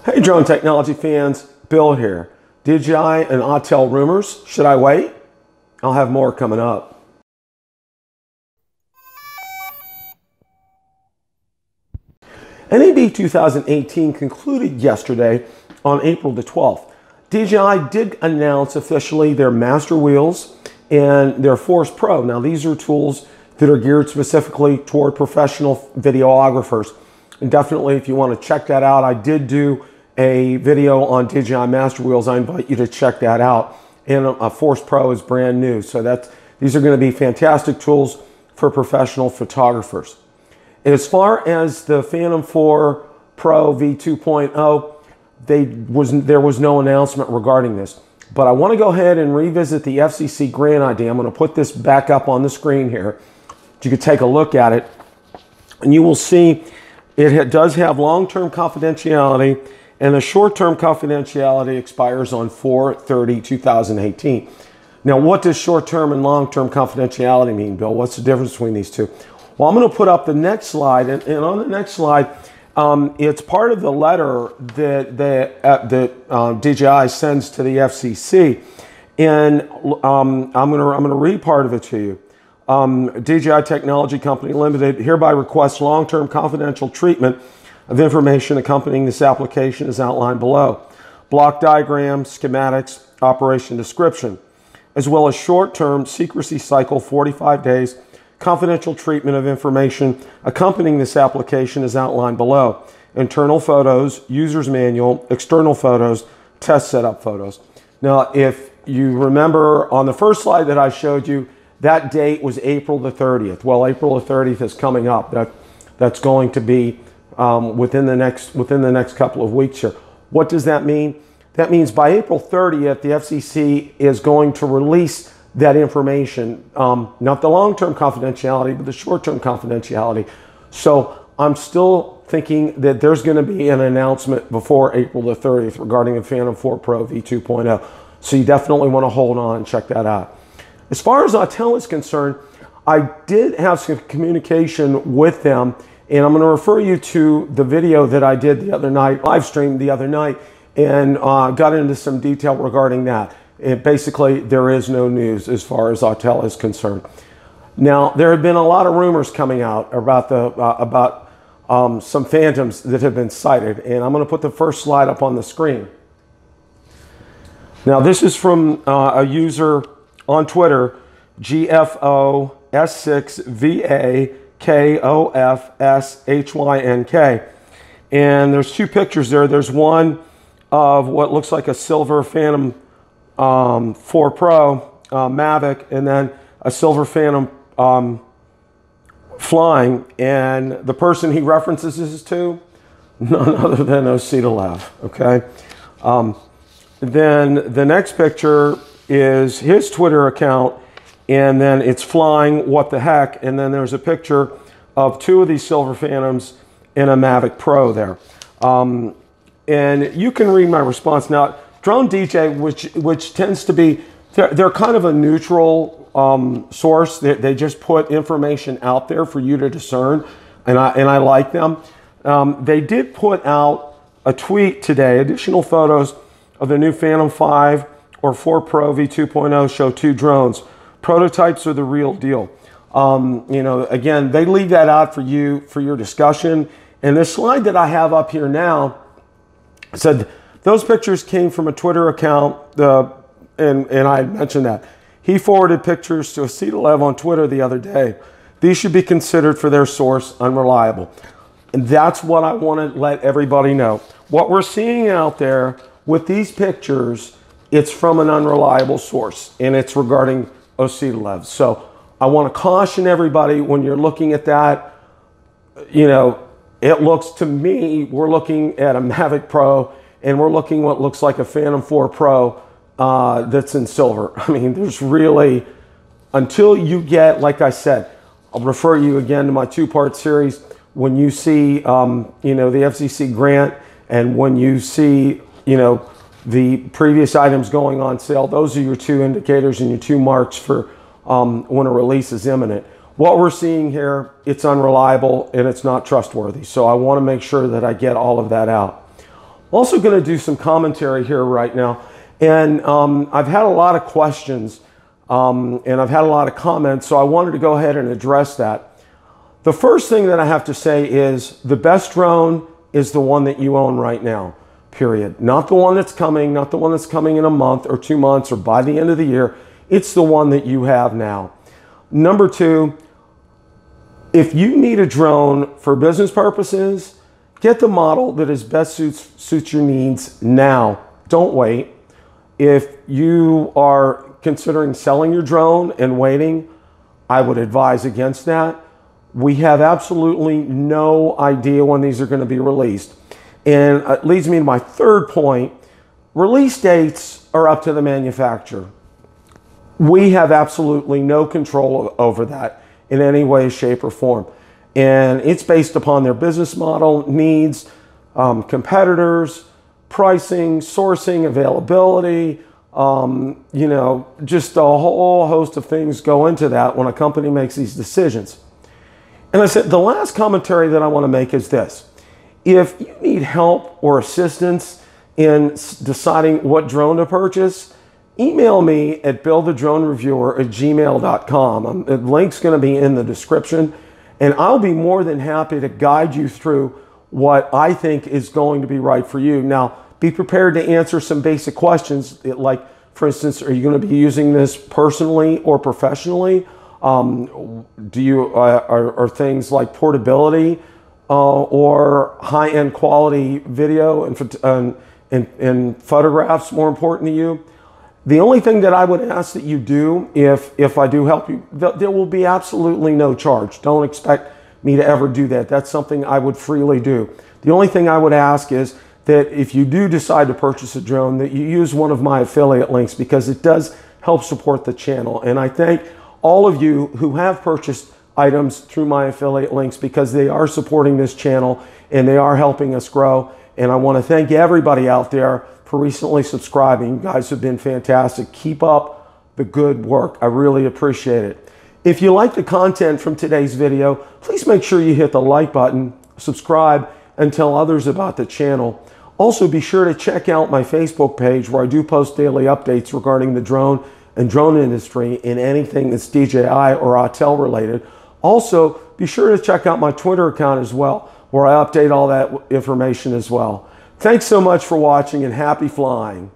Hey drone technology fans, Bill here. DJI and Autel rumors, should I wait? I'll have more coming up. NAB 2018 concluded yesterday on April the 12th. DJI did announce officially their Master Wheels and their Force Pro. Now these are tools that are geared specifically toward professional videographers. And definitely if you want to check that out, I did do a video on DJI Master Wheels. I invite you to check that out. And a Force Pro is brand new. So these are going to be fantastic tools for professional photographers. As far as the Phantom 4 Pro V2.0, there was no announcement regarding this. But I want to go ahead and revisit the FCC grant idea. I'm going to put this back up on the screen here. You can take a look at it. And you will see it does have long-term confidentiality, and the short-term confidentiality expires on 4/30/2018. Now, what does short-term and long-term confidentiality mean, Bill? What's the difference between these two? Well, I'm going to put up the next slide, and on the next slide, it's part of the letter that DJI sends to the FCC, and I'm going to read part of it to you. DJI Technology Company Limited hereby requests long-term confidential treatment of information accompanying this application as outlined below. Block diagram, schematics, operation description, as well as short-term secrecy cycle 45 days, confidential treatment of information accompanying this application as outlined below. Internal photos, user's manual, external photos, test setup photos. Now, if you remember on the first slide that I showed you, that date was April the 30th. Well, April the 30th is coming up. That's going to be within the next couple of weeks here. What does that mean? That means by April 30th, the FCC is going to release that information, not the long-term confidentiality, but the short-term confidentiality. So I'm still thinking that there's going to be an announcement before April the 30th regarding the Phantom 4 Pro V2.0. So you definitely want to hold on and check that out. As far as Autel is concerned, I did have some communication with them, and I'm going to refer you to the video that I did the other night, live streamed the other night, and got into some detail regarding that. Basically, there is no news as far as Autel is concerned. Now, there have been a lot of rumors coming out about some phantoms that have been sighted, and I'm going to put the first slide up on the screen. Now, this is from a user on Twitter, GFO S6VAKOFSHYNK. And there's two pictures there. There's one of what looks like a silver Phantom 4 Pro Mavic, and then a silver Phantom flying. And the person he references this to, none other than Autel, okay? Then the next picture is his Twitter account, and then it's flying, what the heck, and then there's a picture of two of these silver Phantoms in a Mavic Pro there. And you can read my response. Now, Drone DJ, which tends to be, they're kind of a neutral source. They just put information out there for you to discern, and I like them. They did put out a tweet today, additional photos of the new Phantom 5 or 4 Pro V2.0 show two drones. Prototypes are the real deal. You know, again, they leave that out for you for your discussion. And this slide that I have up here now said those pictures came from a Twitter account, and I mentioned that. He forwarded pictures to Autel on Twitter the other day. These should be considered for their source unreliable. And that's what I want to let everybody know. What we're seeing out there with these pictures, it's from an unreliable source, and it's regarding Autel. So I want to caution everybody when you're looking at that. You know, it looks to me, we're looking at a Mavic Pro, and we're looking what looks like a Phantom 4 Pro that's in silver. I mean, there's really, until you get, like I said, I'll refer you again to my two-part series. When you see, you know, the FCC grant, and when you see, you know, the previous items going on sale, those are your two indicators and your two marks for when a release is imminent. What we're seeing here, it's unreliable and it's not trustworthy. So I want to make sure that I get all of that out. Also going to do some commentary here right now. And I've had a lot of questions and I've had a lot of comments, so I wanted to go ahead and address that. The first thing that I have to say is the best drone is the one that you own right now, period. Not the one that's coming, not the one that's coming in a month or 2 months or by the end of the year. It's the one that you have now. Number two, if you need a drone for business purposes, get the model that is best suits your needs now. Don't wait. If you are considering selling your drone and waiting, I would advise against that. We have absolutely no idea when these are going to be released. And it leads me to my third point. Release dates are up to the manufacturer. We have absolutely no control over that in any way, shape, or form. And it's based upon their business model, needs, competitors, pricing, sourcing, availability, you know, just a whole host of things go into that when a company makes these decisions. And I said, the last commentary that I want to make is this. If you need help or assistance in deciding what drone to purchase, email me at billthedronereviewer@gmail.com. The link's going to be in the description, and I'll be more than happy to guide you through what I think is going to be right for you. Now, be prepared to answer some basic questions, like, for instance, are you going to be using this personally or professionally? Are things like portability or high-end quality video and photographs more important to you? The only thing that I would ask that you do, if I do help you, there will be absolutely no charge. Don't expect me to ever do that. That's something I would freely do. The only thing I would ask is that if you do decide to purchase a drone, that you use one of my affiliate links, because it does help support the channel. And I thank all of you who have purchased items through my affiliate links, because they are supporting this channel and they are helping us grow. And I want to thank everybody out there for recently subscribing. You guys have been fantastic. Keep up the good work. I really appreciate it. If you like the content from today's video, please make sure you hit the like button, subscribe, and tell others about the channel. Also, be sure to check out my Facebook page, where I do post daily updates regarding the drone and drone industry and anything that's DJI or Autel related. Also, be sure to check out my Twitter account as well, where I update all that information as well. Thanks so much for watching, and happy flying.